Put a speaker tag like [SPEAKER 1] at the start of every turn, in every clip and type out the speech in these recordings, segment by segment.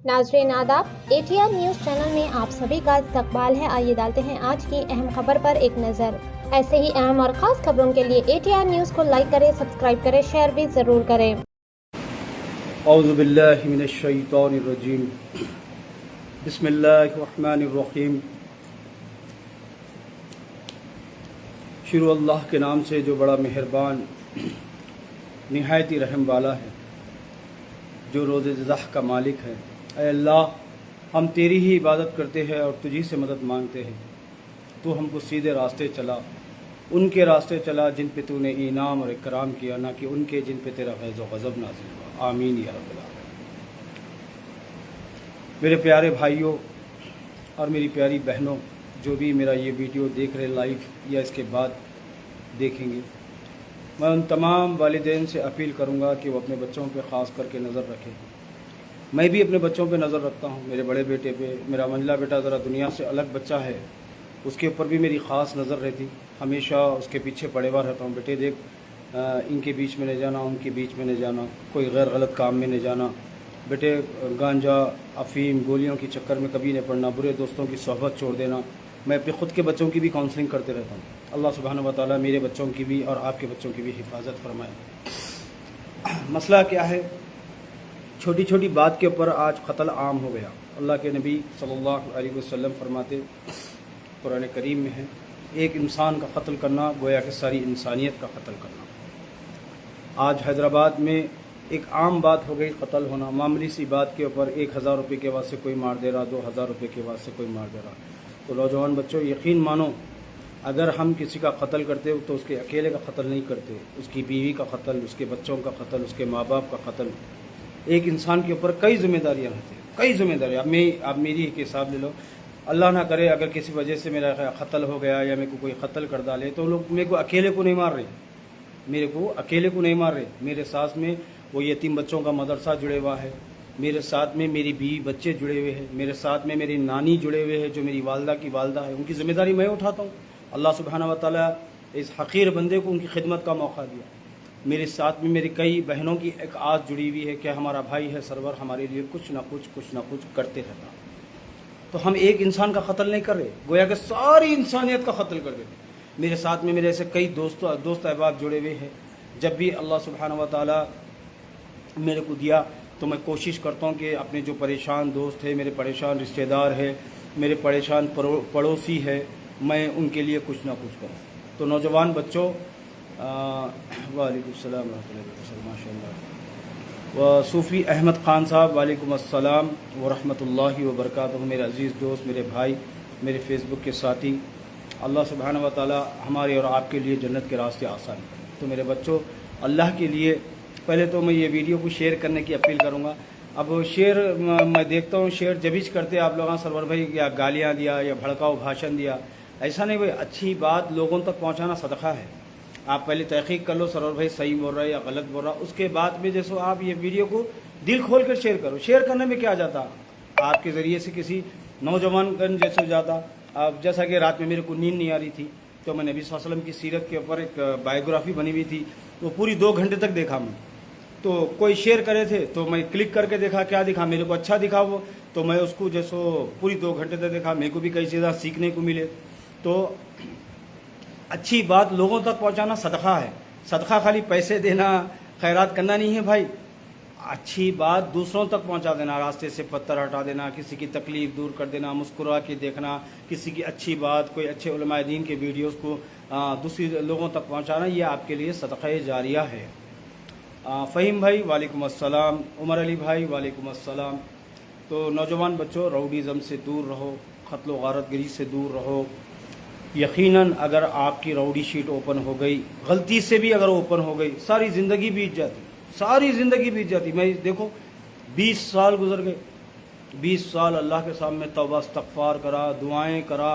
[SPEAKER 1] नाज़रीन आदाब, ATR news channel में आप सभी का इस्तकबाल है। आइए डालते हैं आज की अहम खबर पर एक नज़र। ऐसे ही अहम और ख़ास खबरों के लिए ATR न्यूज़ को लाइक करें, सब्सक्राइब करें, शेयर भी ज़रूर करें।
[SPEAKER 2] औज़ु बिल्लाहि मिनश शैतानिर रजीम। बिस्मिल्लाहिर रहमानिर रहीम। शुरू अल्लाह के नाम से जो बड़ा मेहरबान निहायती रहम वाला है, जो रोज़े ज़ह का मालिक है। ऐ अल्लाह, हम तेरी ही इबादत करते हैं और तुझी से मदद मांगते हैं। तू हमको सीधे रास्ते चला, उनके रास्ते चला जिन पे तूने इनाम और इकराम किया, ना कि उनके जिन पे तेरा फैज़ व गज़ब नाज़िल हुआ। आमीन या रब्बिल आलमीन। मेरे प्यारे भाइयों और मेरी प्यारी बहनों, जो भी मेरा ये वीडियो देख रहे लाइव या इसके बाद देखेंगे, मैं उन तमाम वालिदैन से अपील करूँगा कि वो अपने बच्चों पे ख़ास करके नज़र रखें। मैं भी अपने बच्चों पे नज़र रखता हूँ। मेरे बड़े बेटे पे, मेरा मंझला बेटा ज़रा दुनिया से अलग बच्चा है, उसके ऊपर भी मेरी ख़ास नज़र रहती। हमेशा उसके पीछे पड़े हुआ रहता हूँ, बेटे देख, इनके बीच में नहीं जाना, उनके बीच में नहीं जाना, कोई गैर गलत काम में नहीं जाना, बेटे गांजा अफ़ीम गोलियों के चक्कर में कभी नहीं पड़ना, बुरे दोस्तों की सोहबत छोड़ देना। मैं अपने ख़ुद के बच्चों की भी काउंसलिंग करते रहता हूँ। अल्लाह सुब्हानहू व तआला मेरे बच्चों की भी और आपके बच्चों की भी हिफाजत फरमाए। मसला क्या है, छोटी छोटी बात के ऊपर आज कत्ल आम हो गया। अल्लाह के नबी सल्लल्लाहु अलैहि वसल्लम फरमाते, कुरान करीम में है, एक इंसान का कत्ल करना गोया कि सारी इंसानियत का कत्ल करना। आज हैदराबाद में एक आम बात हो गई कत्ल होना। मामूली सी बात के ऊपर 1000 रुपये के वास्ते कोई मार दे रहा, 2000 रुपये के वास्ते कोई मार दे रहा। तो नौजवान बच्चों, यकीन मानो, अगर हम किसी का कत्ल करते तो उसके अकेले का कत्ल नहीं करते, उसकी बीवी का कत्ल, उसके बच्चों का कत्ल, उसके माँ बाप का कत्ल। एक इंसान के ऊपर कई जिम्मेदारियां रहती हैं, कई जिम्मेदारियां। आप मेरी एक हिसाब ले लो, अल्लाह ना करे अगर किसी वजह से मेरा कत्ल हो गया या मेरे को कोई कत्ल कर डाले, तो लोग मेरे को अकेले को नहीं मार रहे, मेरे को अकेले को नहीं मार रहे। मेरे साथ में वो यतीम बच्चों का मदरसा जुड़े हुआ है, मेरे साथ में मेरी बीवी बच्चे जुड़े हुए हैं, मेरे साथ में मेरी नानी जुड़े हुए हैं जो मेरी वालदा की वालदा है। उनकी ज़िम्मेदारी मैं उठाता हूँ। अल्लाह सुब्हानहू व तआला इस हक़ीर बंदे को उनकी खिदमत का मौका दिया। मेरे साथ में मेरी कई बहनों की एक आस जुड़ी हुई है कि हमारा भाई है सरवर, हमारे लिए कुछ ना कुछ करते रहता। तो हम एक इंसान का कत्ल नहीं कर रहे, गोया कि सारी इंसानियत का कत्ल कर देते। मेरे साथ में मेरे ऐसे कई दोस्त अहबाब जुड़े हुए हैं। जब भी अल्लाह सुब्हानहू व तआला मेरे को दिया तो मैं कोशिश करता हूँ कि अपने जो परेशान दोस्त है, मेरे परेशान रिश्तेदार है, मेरे परेशान पड़ोसी है, मैं उनके लिए कुछ ना कुछ करूँ। तो नौजवान बच्चों, वालेकुम सलाम माशाअल्लाह। व सूफ़ी अहमद ख़ान साहब, वालेकुम अस्सलाम व रहमतुल्लाहि व बरकातहू। मेरे अज़ीज़ दोस्त, मेरे भाई, मेरे फेसबुक के साथी, अल्लाह सुब्हानहू व तआला हमारे और आपके लिए जन्नत के रास्ते आसान करें। तो मेरे बच्चों, अल्लाह के लिए पहले तो मैं ये वीडियो को शेयर करने की अपील करूँगा। अब शेयर मैं देखता हूँ, शेयर जबीज करते आप लोग सरवर भाई या गालियाँ दिया या भड़काऊ भाषण दिया, ऐसा नहीं भाई। अच्छी बात लोगों तक पहुँचाना सदका है। आप पहले तहकीक कर लो सरवर भाई सही बोल रहा है या गलत बोल रहा है, उसके बाद में जैसो आप ये वीडियो को दिल खोल कर शेयर करो। शेयर करने में क्या जाता, आपके ज़रिए से किसी नौजवान गन जैसे जाता। अब जैसा कि रात में मेरे को नींद नहीं आ रही थी, तो मैं नबी सल्लल्लाहु अलैहि वसल्लम की सीरत के ऊपर एक बायोग्राफी बनी हुई थी, वो पूरी 2 घंटे तक देखा मैं। तो कोई शेयर करे थे तो मैं क्लिक करके देखा, क्या दिखा, मेरे को अच्छा दिखा वो, तो मैं उसको जैसो पूरी 2 घंटे तक देखा। मेरे को भी कई चीज़ें सीखने को मिले। तो अच्छी बात लोगों तक पहुंचाना सदका है। सदका खाली पैसे देना, खैरात करना नहीं है भाई। अच्छी बात दूसरों तक पहुंचा देना, रास्ते से पत्थर हटा देना, किसी की तकलीफ़ दूर कर देना, मुस्कुरा के देखना, किसी की अच्छी बात, कोई अच्छे उलमाए दीन के वीडियोस को दूसरी लोगों तक पहुंचाना, ये आपके लिए सदक़ा जारिया है। फ़हीम भाई वालेकुम अस्सलाम, उमर अली भाई वालेकुम अस्सलाम। तो नौजवान बच्चों, राउडीज़म से दूर रहो, क़त्ल व गारतगिरी से दूर रहो। यकीनन अगर आपकी राउडी शीट ओपन हो गई, गलती से भी अगर ओपन हो गई, सारी ज़िंदगी बीत जाती, सारी ज़िंदगी बीत जाती। मैं देखो 20 साल गुजर गए, 20 साल अल्लाह के सामने तौबा इस्तग़फ़ार करा, दुआएं करा,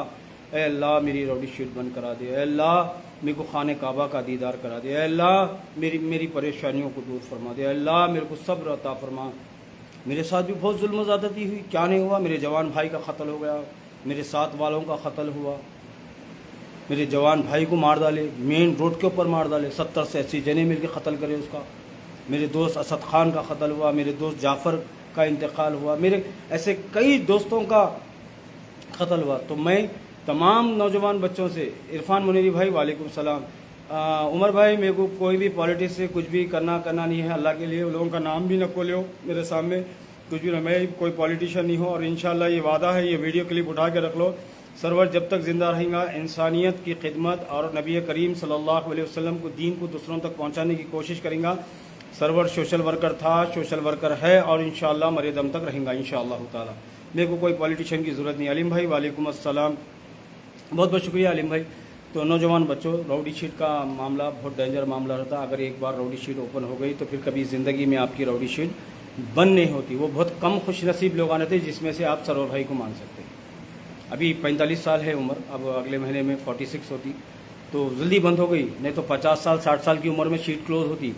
[SPEAKER 2] ए अल्लाह मेरी राउडी शीट बंद करा दे, ए अल्लाह मेरे को खाने काबा का दीदार करा दे, ए अल्लाह मेरी परेशानियों को दूर फरमा दे, अल्लाह मेरे को सब्र अता फरमा। मेरे साथ भी बहुत जुल्म ज़्यादती हुई, क्या नहीं हुआ। मेरे जवान भाई का कत्ल हो गया, मेरे साथ वालों का कत्ल हुआ, मेरे जवान भाई को मार डाले, मेन रोड के ऊपर मार डाले, 70 से 80 जने मिलकर कत्ल करे उसका। मेरे दोस्त असद खान का कत्ल हुआ, मेरे दोस्त जाफ़र کا انتقال ہوا، میرے ایسے کئی دوستوں کا قتل ہوا، تو میں تمام نوجوان بچوں سے، عرفان منیری بھائی وعلیکم السلام، عمر بھائی میرے کو کوئی بھی پالیٹکس سے کچھ بھی کرنا نہیں ہے، اللہ کے لیے لوگوں کا نام بھی نہ کھولو میرے سامنے، کچھ بھی نہ، میں کوئی پالیٹیشین نہیں ہوں، اور انشاءاللہ یہ وعدہ ہے، یہ ویڈیو کلپ اٹھا کے رکھ لو، سرور جب تک زندہ رہیں گا انسانیت کی خدمت اور نبی کریم صلی اللہ علیہ وسلم کو دین کو دوسروں تک پہنچانے کی کوشش کریں گا۔ سرور سوشل ورکر تھا، سوشل ورکر ہے، اور انشاءاللہ مرے دم تک رہیں گا انشاءاللہ تعالی، میرے کو کوئی پالیٹیشین کی ضرورت نہیں۔ علیم بھائی وعلیکم السلام، بہت بہت شکریہ علیم بھائی۔ تو نوجوان بچوں، راؤڈی شیٹ کا معاملہ بہت ڈینجر معاملہ رہتا، اگر ایک بار راؤڈی شیٹ اوپن ہو گئی تو پھر کبھی زندگی میں آپ کی راؤڈی شیٹ بند نہیں ہوتی۔ وہ بہت کم خوش نصیب لوگ آنے تھے جس میں سے آپ سرور بھائی کو مان سکتے ہیں۔ ابھی 45 سال ہے عمر، اب اگلے مہینے میں 46 ہوتی، تو جلدی بند ہو گئی، نہیں تو 50 سال 60 سال کی عمر میں شیٹ کلوز ہوتی۔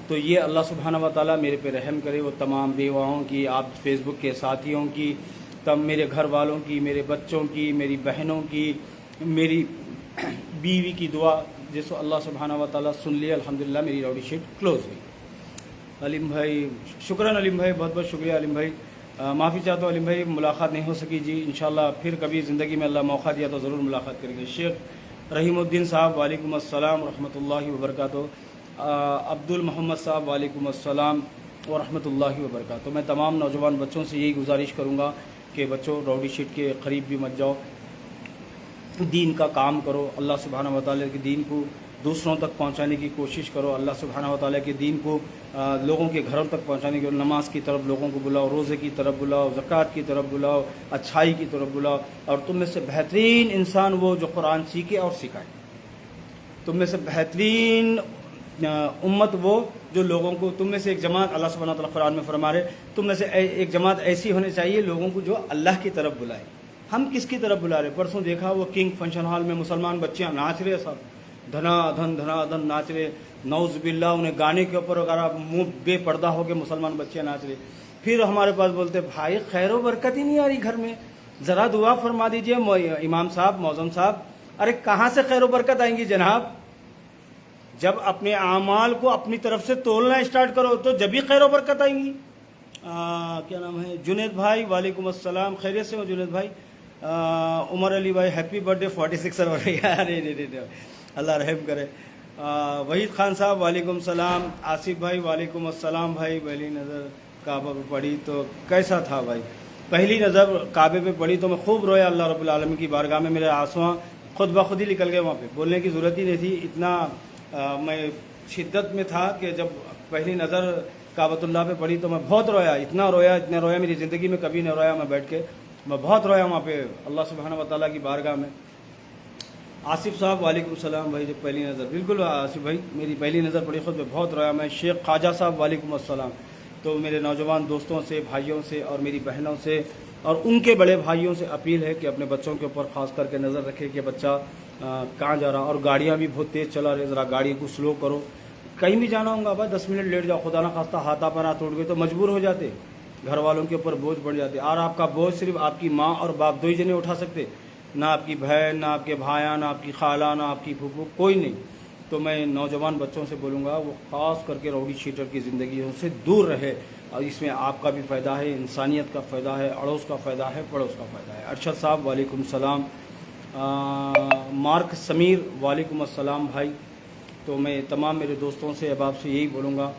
[SPEAKER 2] تو یہ اللہ سبحانہ و تعالیٰ میرے پہ رحم کرے، وہ تمام بیواؤں کی، آپ فیس بک کے ساتھیوں کی، تب میرے گھر والوں کی، میرے بچوں کی، میری بہنوں کی، میری بیوی کی دعا، جس کو اللہ سبحانہ و تعالیٰ سن لیا، الحمدللہ میری راؤڈی شیٹ کلوز ہوئی۔ علیم بھائی شکراً، علیم بھائی بہت بہت شکریہ علیم بھائی، معافی چاہتا ہوں علیم بھائی، ملاقات نہیں ہو سکی جی، انشاءاللہ پھر کبھی زندگی میں اللہ موقع دیا تو ضرور ملاقات کریں گے۔ شیخ رحیم الدین صاحب وعلیکم السلام ورحمۃ اللہ وبرکاتہ، عبد المحمد صاحب وعلیکم السلام ورحمۃ اللہ وبرکاتہ۔ میں تمام نوجوان بچوں سے یہی گزارش کروں گا کہ بچوں راؤڈی شیٹ کے قریب بھی مت جاؤ، دین کا کام کرو، اللہ سبحانہ و تعالیٰ کے دین کو دوسروں تک پہنچانے کی کوشش کرو، اللہ سبحانہ و تعالیٰ کے دین کو لوگوں کے گھروں تک پہنچانے کی، نماز کی طرف لوگوں کو بلاؤ، روزے کی طرف بلاؤ، زکوٰۃ کی طرف بلاؤ، اچھائی کی طرف بلاؤ، اور تم میں سے بہترین انسان وہ جو قرآن سیکھے اور سکھائے، تم میں سے بہترین امت وہ جو لوگوں کو، تم میں سے ایک جماعت، اللہ سبحانہ و تعالیٰ قرآن میں فرما رہے، تم میں سے ایک جماعت ایسی ہونی چاہیے لوگوں کو جو اللہ کی طرف بلائے۔ ہم کس کی طرف بلا رہے؟ پرسوں دیکھا وہ کنگ فنکشن ہال میں مسلمان بچیاں ناچ رہے، سب دھنا دھن ناچ رہے، نعوذ باللہ، انہیں گانے کے اوپر اگر آپ منہ بے پردہ ہو کے مسلمان بچیاں ناچ رہے، پھر ہمارے پاس بولتے بھائی خیر و برکت ہی نہیں آ رہی گھر میں، ذرا دعا فرما دیجئے امام صاحب، معظم صاحب۔ ارے کہاں سے خیر و برکت آئیں گی جناب؟ جب اپنے اعمال کو اپنی طرف سے تولنا اسٹارٹ کرو تو جب ہی خیر و برکت آئیں گی۔ کیا نام ہے؟ جنید بھائی وعلیکم السلام، خیریت سے ہو جنید بھائی؟ عمر علی بھائی ہیپی برتھ ڈے، 46 ہو رہی ہے، اللہ رحم کرے۔ وحید خان صاحب وعلیکم السلام، آصف بھائی وعلیکم السلام۔ بھائی پہلی نظر کعبہ پہ پڑی تو کیسا تھا بھائی؟ پہلی نظر کعبے پہ پڑی تو میں خوب رویا اللہ رب العالمین کی بارگاہ میں، میرے آنسواں خود بخود ہی نکل گئے، وہاں پہ بولنے کی ضرورت ہی نہیں تھی، اتنا میں شدت میں تھا کہ جب پہلی نظر کعبۃ اللہ پہ پڑی تو میں بہت رویا، اتنا رویا میری زندگی میں کبھی نہیں رویا، میں بیٹھ کے میں بہت رویا وہاں پہ اللہ سبحانہ و تعالیٰ کی بارگاہ میں۔ آصف صاحب وعلیکم السلام بھائی، جب پہلی نظر، بالکل آصف بھائی میری پہلی نظر پڑی خود میں بہت رویا میں۔ شیخ خواجہ صاحب وعلیکم السلام۔ تو میرے نوجوان دوستوں سے، بھائیوں سے اور میری بہنوں سے اور ان کے بڑے بھائیوں سے اپیل ہے کہ اپنے بچوں کے اوپر خاص کر کے نظر رکھے کہ بچہ کہاں جا رہا، اور گاڑیاں بھی بہت تیز چلا رہے، ذرا گاڑی کو سلو کرو، کہیں بھی جانا ہوگا بھائی 10 منٹ لیٹ جاؤ، خدا نہ خواستہ ہاتھ پانا ٹوٹ گئے تو مجبور ہو جاتے، گھر والوں کے اوپر بوجھ بڑھ جاتے، اور آپ کا بوجھ صرف آپ کی ماں اور باپ دو ہی جنے اٹھا سکتے، نہ آپ کی بہن، نہ آپ کے بھائیاں، نہ آپ کی خالہ، نہ آپ کی پھوپھو، کوئی نہیں۔ تو میں نوجوان بچوں سے بولوں گا وہ خاص کر کے راؤڈی شیٹر کی زندگیوں سے دور رہے، اور اس میں آپ کا بھی فائدہ ہے، انسانیت کا فائدہ ہے، اڑوس کا فائدہ ہے، پڑوس کا فائدہ ہے۔ ارشد صاحب وعلیکم السلام، مارک سمیر وعلیکم السلام بھائی۔ تو میں تمام میرے دوستوں سے اب آپ سے یہی بولوں گا،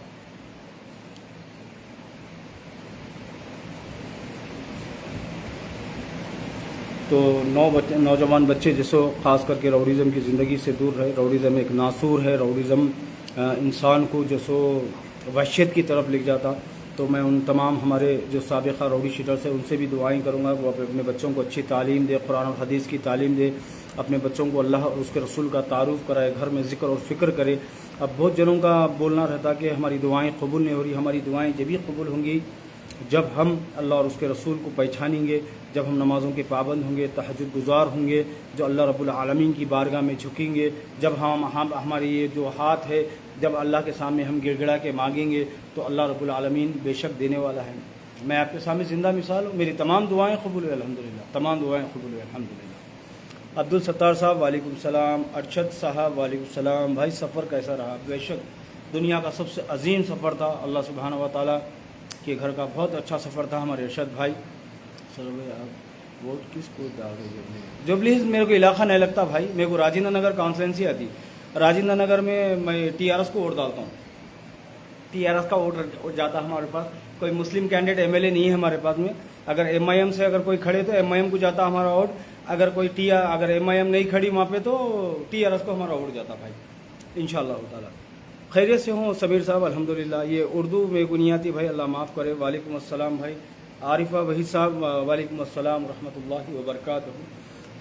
[SPEAKER 2] تو نوجوان بچے جسو خاص کر کے راؤڈیزم کی زندگی سے دور رہے۔ راؤڈیزم ایک ناسور ہے، راؤڈیزم انسان کو جسو وحشت کی طرف لے جاتا۔ تو میں ان تمام ہمارے جو سابقہ راؤڈی شیٹرز ہیں ان سے بھی دعائیں کروں گا وہ اپنے بچوں کو اچھی تعلیم دے، قرآن اور حدیث کی تعلیم دے، اپنے بچوں کو اللہ اور اس کے رسول کا تعارف کرائے، گھر میں ذکر اور فکر کرے۔ اب بہت جنوں کا بولنا رہتا کہ ہماری دعائیں قبول نہیں ہو رہی، ہماری دعائیں جبھی قبول ہوں گی جب ہم اللہ اور اس کے رسول کو پہچانیں گے، جب ہم نمازوں کے پابند ہوں گے، تہجد گزار ہوں گے، جو اللہ رب العالمین کی بارگاہ میں جھکیں گے، جب ہماری یہ جو ہاتھ ہے جب اللہ کے سامنے ہم گڑ گڑا کے مانگیں گے تو اللہ رب العالمین بے شک دینے والا ہے۔ میں آپ کے سامنے زندہ مثال ہوں، میری تمام دعائیں قبول ہوئے الحمدللہ، تمام دعائیں قبول ہوئے الحمدللہ۔ عبدالستار صاحب وعلیکم السلام، ارشد صاحب وعلیکم السلام۔ بھائی سفر کیسا رہا؟ بے شک دنیا کا سب سے عظیم سفر تھا، اللہ سبحانہ و تعالیٰ के घर का बहुत अच्छा सफ़र था। हमारे अरशद भाई सर भाई आप वोट किस को डाल रहे हैं? जुबली मेरे को इलाका नहीं लगता भाई, मेरे को राजेंद्र नगर कॉन्स्टिट्यूंसी आती। राजेंद्र नगर में मैं TRS को वोट डालता हूँ, TRS का वोट जाता है हमारे पास। कोई मुस्लिम कैंडिडेट MLA नहीं है हमारे पास में। अगर MIM से अगर कोई खड़े तो MIM को जाता हमारा वोट, अगर अगर MIM नहीं खड़ी वहाँ पे तो TRS को हमारा वोट जाता भाई इंशाअल्लाह ताला। खैरियत से हूँ समीर साहब अल्हम्दुलिल्लाह। ये उर्दू में को नहीं आती भाई, अल्लाह माफ़ करे। वालेकुम अस्सलाम भाई आरिफा वही साहब, वालेकुम अस्सलाम रहमतुल्लाहि व बरकातहू।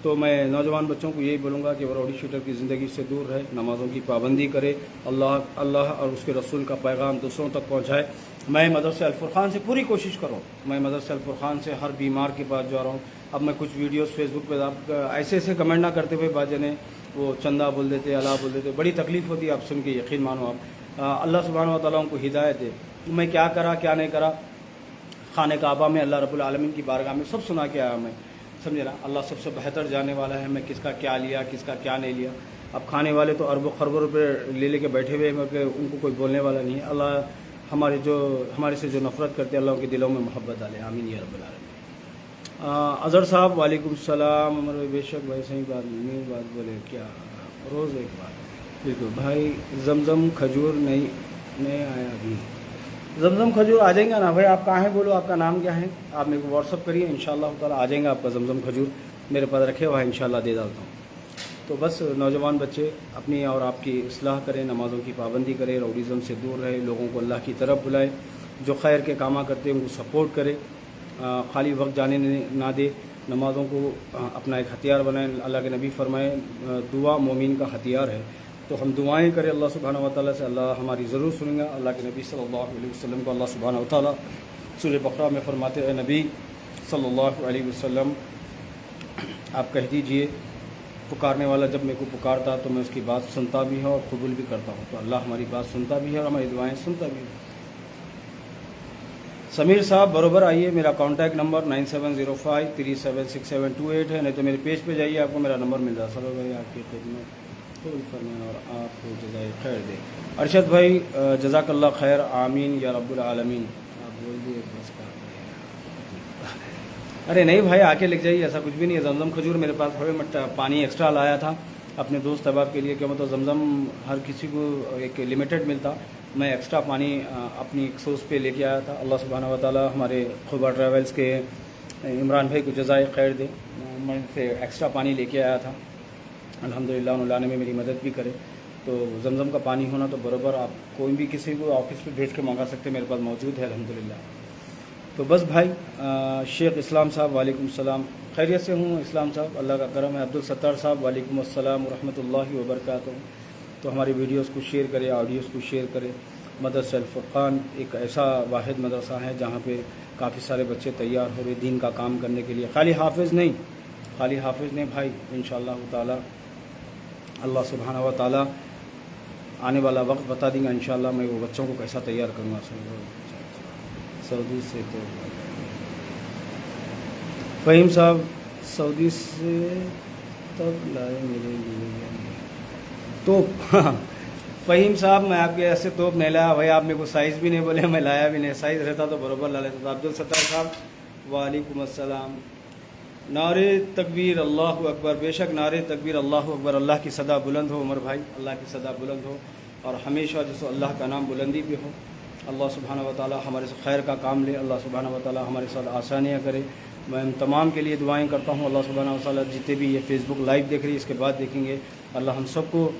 [SPEAKER 2] तो मैं नौजवान बच्चों को यही बोलूँगा कि वो राउडी शूटर की ज़िंदगी से दूर रहे, नमाज़ों की पाबंदी करे, अल्लाह और उसके रसूल का पैगाम दूसरों तक पहुँचाए। मैं मदरसे अल-फुरक़ान से पूरी कोशिश करूँ, मैं मदरसे अल-फुरक़ान से हर बीमार के पास जा रहा हूँ। अब मैं कुछ वीडियोस फेसबुक पे आप ऐसे कमेंट ना करते हुए बाजने वो चंदा बोल देते, अल्लाह बोल देते, बड़ी तकलीफ़ होती है आप सुन के, यकीन मानो आप। अल्लाह सुब्हानहू व तआला उनको हिदायत दे। मैं क्या करा क्या नहीं करा, खाने काबा में अल्लाह रब्बुल आलमीन की बारगाह में सब सुना के आया मैं, समझे ना। अल्लाह सबसे बेहतर जाने वाला है मैं किसका क्या लिया किसका क्या नहीं लिया। अब खाने वाले तो अरबों खरबों रुपये ले लेके बैठे हुए हैं, उनको कोई बोलने वाला नहीं है। अल्लाह हमारे से जो नफ़रत करते हैं अल्लाह उनके दिलों में मोहब्बत डाले, आमीन या रब्बुल आलमीन। अज़हर साहब वालेकुम सलाम। हमारे बेशक भाई सही बात बोले, क्या रोज़ एक बात। बिल्कुल भाई जमजम खजूर नहीं आया अभी। जमजम खजूर आ जाएंगे ना भाई, आप कहाँ हैं बोलो, आपका नाम क्या है, आप मेरे को व्हाट्सअप करिए, इंशाअल्लाह ताला आ जाएंगे आपका जमजम खजूर। मेरे पास रखे हुआ है, इंशाअल्लाह दे डालता हूँ। तो बस नौजवान बच्चे अपनी और आपकी इस्लाह करें, नमाज़ों की पाबंदी करें, राउडीज़म से दूर रहे, लोगों को अल्लाह की तरफ बुलाए, जो खैर के कामा करते हैं उनको सपोर्ट करे, खाली वक्त जाने ना दे, नमाज़ों को अपना एक हथियार बनाए। अल्लाह के नबी फरमाए दुआ मोमिन का हथियार है। तो हम दुआएं करें अल्लाह सुब्हानहू व तआला से, अल्लाह हमारी ज़रूर सुनेगा। अल्लाह के नबी सल्लल्लाहु अलैहि वसल्लम को अल्लाह सुब्हानहू व तआला सूरह बकरा में फरमाते हैं, नबी सल्लल्लाहु अलैहि वसल्लम आप कह दीजिए पुकारने वाला जब मेरे को पुकारता तो मैं उसकी बात सुनता भी हूँ और कबूल भी करता हूँ। तो अल्लाह हमारी बात सुनता भी है और हमारी दुआएँ सुनता भी है। समीर साहब बरोबर आइए, मेरा कॉन्टैक्ट नंबर 9705376728 है, नहीं तो मेरे पेज पे जाइए, आपको मेरा नंबर मिल जाएगा। सर भाई आपकी खिदमत फरमाएं और आपको जज़ाए खैर दे। अरशद भाई जज़ाकल्लाह खैर, आमीन या रब्बुल आलमीन। आप बोल दिए बस का। अरे नहीं भाई आके लिख जाइए, ऐसा कुछ भी नहीं है। जमजम खजूर मेरे पास थोड़े मट पानी एक्स्ट्रा लाया था अपने दोस्त अहबाब के लिए, क्या मतलब जमजम हर किसी को एक लिमिटेड मिलता, मैं एक्स्ट्रा पानी अपनी सोर्स पे लेके आया था। अल्लाह सुब्हानहू व तआला हमारे खुबा ट्रैवल्स के इमरान भाई को जज़ाए खैर दे, मैं से एक्स्ट्रा पानी लेके आया था अल्हम्दुलिल्लाह, उन्होंने लाने में मेरी मदद भी करे। तो जमजम का पानी होना तो बराबर आप कोई भी किसी को ऑफिस पे भेज के मंगा सकते, मेरे पास मौजूद है अल्हम्दुलिल्लाह। तो बस भाई शेख इस्लाम साहब वालेकुम सलाम, खैरियत से हूँ इस्लाम साहब, अल्लाह का करम है। अब्दुल सत्तार साहब वालेकुम अस्सलाम रहमतुल्लाहि व बरकातहू। तो हमारी वीडियोस को शेयर करें, ऑडियोज़ को शेयर करें। मदरसा अल-फुरक़ान एक ऐसा वाहिद मदरसा है जहाँ पे काफ़ी सारे बच्चे तैयार हो रहे दीन का काम करने के लिए। खाली हाफिज़ नहीं भाई, इंशाअल्लाह ताला अल्लाह सुब्हानहू व तआला आने वाला वक्त बता देंगे इंशाअल्लाह, मैं वो बच्चों को कैसा तैयार करूँगा। सऊदी से तो फ़हीम साहब सऊदी से तब लाए मेरे लिए तोप। फ़हीम साहब मैं आपके ऐसे तोप नहीं लाया भाई, आप मेरे को साइज़ भी नहीं बोले, मैं लाया भी नहीं, साइज़ रहता तो बराबर ला लेता था। अब्दुल सत्तार साहब वालेकुम अस्सलाम। नारे तकबीर अल्लाहु अकबर, बेशक नारे तकबीर अल्लाहु अकबर, अल्लाह की सदा बुलंद हो उमर भाई, अल्लाह की सदा बुलंद हो और हमेशा जैसे अल्लाह का नाम बुलंदी भी हो। अल्लाह सुब्हानहू व तआला हमारे से खैर का काम ले, अल्लाह सुब्हानहू व तआला हमारे साथ आसानियाँ करे। मैं तमाम के लिए दुआएं करता हूँ, अल्लाह सुब्हानहू व तआला जितने भी ये फेसबुक लाइव देख रही है इसके बाद देखेंगे, अल्लाह हम सबको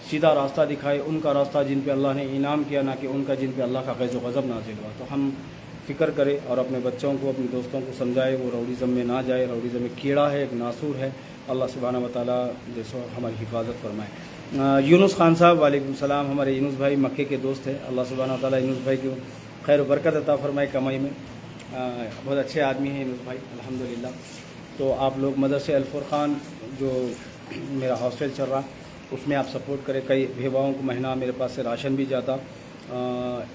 [SPEAKER 2] सीधा रास्ता दिखाए, उनका रास्ता जिन पे अल्लाह ने इनाम किया, ना कि उनका जिन पे अल्लाह का ग़ज़ब व ग़ज़ब नाज़िल हुआ। तो हम फ़िक्र करें और अपने बच्चों को अपने दोस्तों को समझाए वो राउडीज़म में ना जाए। राउडीज़म में कीड़ा है, एक नासूर है, अल्लाह सुब्हानहू व तआला जैसो हमारी हिफाजत फरमाए। यूनुस खान साहब वालेकुम सलाम, हमारे यूनुस भाई मक्के के दोस्त हैं, अल्लाह सुब्हानहू व तआला यूनुस भाई को खैर बरकत अता फरमाए कमाई में, बहुत अच्छे आदमी हैं यूनुस भाई अल्हम्दुलिल्लाह। तो आप लोग मदरसे अल-फुरक़ान जो मेरा हॉस्टल चल रहा उसमें आप सपोर्ट करें। कई बेवाओं को महीना मेरे पास से राशन भी जाता,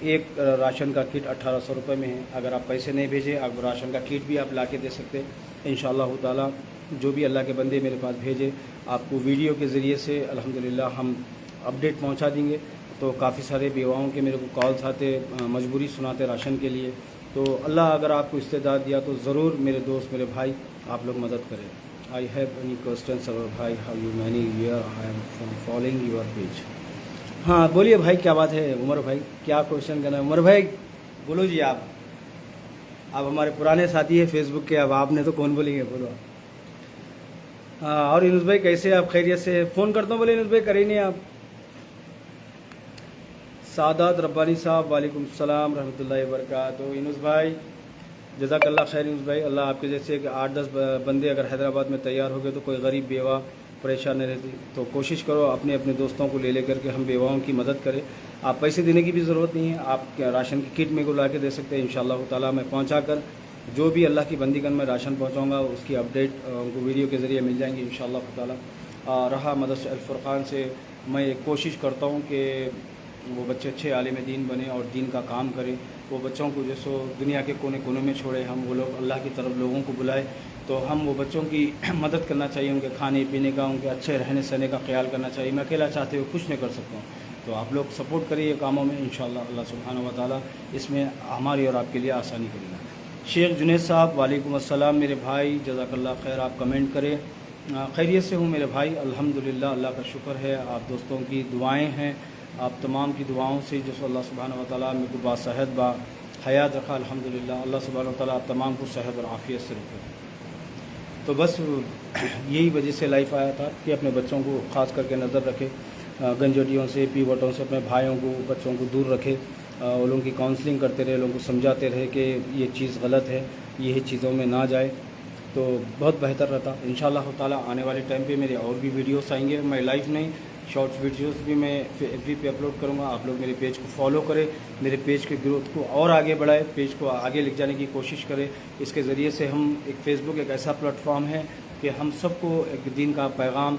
[SPEAKER 2] एक राशन का किट 1800 रुपये में है, अगर आप पैसे नहीं भेजें आप राशन का किट भी आप ला के दे सकते इंशाअल्लाह ताला। जो भी अल्लाह के बंदे मेरे पास भेजे आपको वीडियो के ज़रिए से अल्हम्दुलिल्लाह हम अपडेट पहुंचा देंगे। तो काफ़ी सारे बेवाओं के मेरे को कॉल्स आते, मजबूरी सुनाते राशन के लिए, تو اللہ اگر آپ کو استعداد دیا تو ضرور میرے دوست میرے بھائی آپ لوگ مدد کریں. آئی ہیو اینی کوسچنس اور بھائی how you many year I am from following your page. ہاں بولیے بھائی کیا بات ہے عمر بھائی, کیا کوشچن کرنا ہے عمر بھائی؟ بولو جی. آپ ہمارے پرانے ساتھی ہیں فیس بک کے, اب آپ نے تو کون بولیں گے, بولو. ہاں اور یونس بھائی کیسے آپ, خیریت سے؟ فون کرتا ہوں بولے یونس بھائی کریں نہیں آپ. سعادت ربانی صاحب وعلیکم السلام رحمۃ اللہ وبرکاتہ. یونس بھائی جزاک اللہ خیر. یونس بھائی اللہ آپ کے جیسے کہ 8-10 بندے اگر حیدرآباد میں تیار ہو گئے تو کوئی غریب بیوہ پریشان نہیں رہتی. تو کوشش کرو اپنے دوستوں کو لے کر کے ہم بیواؤں کی مدد کریں. آپ پیسے دینے کی بھی ضرورت نہیں ہے, آپ راشن کی کٹ میں کو لا کے دے سکتے ہیں. انشاءاللہ تعالیٰ میں پہنچا کر جو بھی اللہ کی بندی میں راشن پہنچاؤں گا اس کی اپڈیٹ ان کو ویڈیو کے ذریعے مل جائیں گی انشاءاللہ تعالیٰ. رہا مدرسہ الفرقان سے, میں کوشش کرتا ہوں کہ وہ بچے اچھے عالم دین بنے اور دین کا کام کریں. وہ بچوں کو جیسو دنیا کے کونے کونے میں چھوڑے, ہم وہ لوگ اللہ کی طرف لوگوں کو بلائے. تو ہم وہ بچوں کی مدد کرنا چاہیے, ان کے کھانے پینے کا, ان کے اچھے رہنے سہنے کا خیال کرنا چاہیے. میں اکیلا چاہتے ہوئے کچھ نہیں کر سکتا ہوں. تو آپ لوگ سپورٹ کریے یہ کاموں میں, انشاءاللہ اللہ سبحانہ و تعالیٰ اس میں ہماری اور آپ کے لیے آسانی کرے گا. شیخ جنید صاحب وعلیکم السلام میرے بھائی, جزاک اللہ خیر. آپ کمنٹ کریں. خیریت سے ہوں میرے بھائی, الحمدللہ اللہ کا شکر ہے. آپ دوستوں کی دعائیں ہیں, آپ تمام کی دعاؤں سے جس اللہ سبحانہ و تعالیٰ میرے کو با صحت با حیات رکھا الحمدللہ. اللہ سبحانہ و تعالیٰ آپ تمام کو صحت اور عافیت سے رکھے. تو بس یہی وجہ سے لائف آیا تھا کہ اپنے بچوں کو خاص کر کے نظر رکھے, گنجوٹیوں سے پیوٹوں سے اپنے بھائیوں کو بچوں کو دور رکھے. وہ لوگوں کی کاؤنسلنگ کرتے رہے, لوگوں کو سمجھاتے رہے کہ یہ چیز غلط ہے, یہی چیزوں میں نہ جائے, تو بہت بہتر رہتا. انشاءاللہ تعالیٰ آنے والے ٹائم پہ میرے اور بھی ویڈیوز آئیں گے. میں لائف نہیں شارٹس ویڈیوز بھی میں FB پہ اپلوڈ کروں گا. آپ لوگ میرے پیج کو فالو کریں, میرے پیج کی گروتھ کو اور آگے بڑھائے, پیج کو آگے لے جانے کی کوشش کریں. اس کے ذریعے سے ہم فیس بک ایک ایسا پلیٹ فارم ہے کہ ہم سب کو ایک دین کا پیغام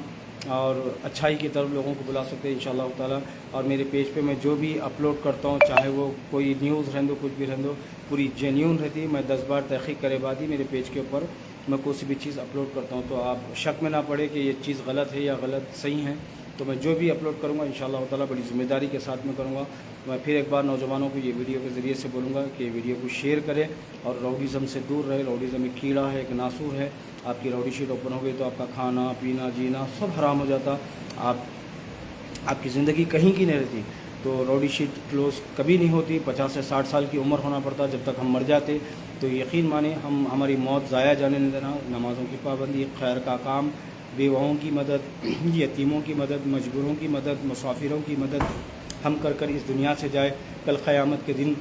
[SPEAKER 2] اور اچھائی کی طرف لوگوں کو بلا سکتے ہیں انشاءاللہ تعالیٰ. اور میرے پیج پہ میں جو بھی اپلوڈ کرتا ہوں, چاہے وہ کوئی نیوز رہندو کچھ بھی رہندو, پوری جینیون رہتی ہے. میں 10 بار تحقیق کرے بعد ہی میرے پیج کے اوپر میں کوئی بھی چیز اپلوڈ کرتا ہوں. تو آپ شک میں نہ پڑے کہ یہ چیز غلط ہے یا غلط صحیح ہے. تو میں جو بھی اپلوڈ کروں گا انشاءاللہ تعالیٰ بڑی ذمہ داری کے ساتھ میں کروں گا. میں پھر ایک بار نوجوانوں کو یہ ویڈیو کے ذریعے سے بولوں گا کہ یہ ویڈیو کو شیئر کرے اور راؤڈیزم سے دور رہے. راؤڈیزم ایک کیڑا ہے, ایک ناسور ہے. آپ کی راؤڈی شیٹ اوپن ہو گئی تو آپ کا کھانا پینا جینا سب حرام ہو جاتا. آپ کی زندگی کہیں کی نہیں رہتی. تو راؤڈی شیٹ کلوز کبھی نہیں ہوتی. 50 سے 60 سال کی عمر ہونا پڑتا جب تک ہم مر جاتے. تو یقین مانیں ہماری موت ضائع جانے نہیں دینا. نمازوں کی پابندی, خیر کا کام, بیواؤں کی مدد, یتیموں کی مدد, مجبوروں کی مدد, مسافروں کی مدد ہم کر اس دنیا سے جائے. کل قیامت کے دن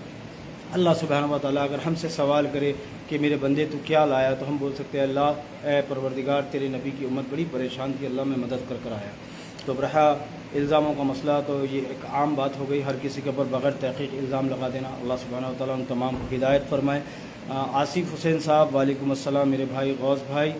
[SPEAKER 2] اللہ سبحانہ و تعالیٰ اگر ہم سے سوال کرے کہ میرے بندے تو کیا لایا, تو ہم بول سکتے ہیں اللہ اے پروردگار تیرے نبی کی امت بڑی پریشان تھی, اللہ میں مدد کر آیا. تو رہا الزاموں کا مسئلہ, تو یہ ایک عام بات ہو گئی ہر کسی کے اوپر بغیر تحقیق الزام لگا دینا. اللہ سبحانہ و تعالیٰ ان تمام کو ہدایت فرمائے. آصف حسین صاحب وعلیکم السلام میرے بھائی. غوث بھائی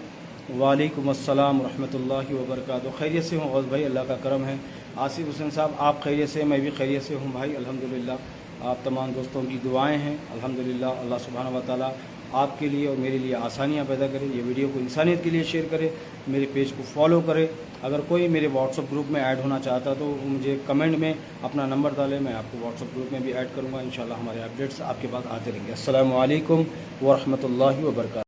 [SPEAKER 2] وعلیکم السلام ورحمۃ اللہ وبرکاتہ. خیریت سے ہوں غوث بھائی, اللہ کا کرم ہے. آصف حسین صاحب آپ خیریت سے, میں بھی خیریت سے ہوں بھائی الحمدللہ. آپ تمام دوستوں کی دعائیں ہیں الحمدللہ. اللہ سبحانہ و تعالیٰ آپ کے لیے اور میرے لیے آسانیاں پیدا کرے. یہ ویڈیو کو انسانیت کے لیے شیئر کرے, میرے پیج کو فالو کرے. اگر کوئی میرے واٹس ایپ گروپ میں ایڈ ہونا چاہتا تو مجھے کمنٹ میں اپنا نمبر ڈالے, میں آپ کو واٹس ایپ گروپ میں بھی ایڈ کروں گا. انشاءاللہ ہمارے اپڈیٹس آپ کے پاس آتے رہیں گے. السلام علیکم ورحمۃ اللہ وبرکاتہ.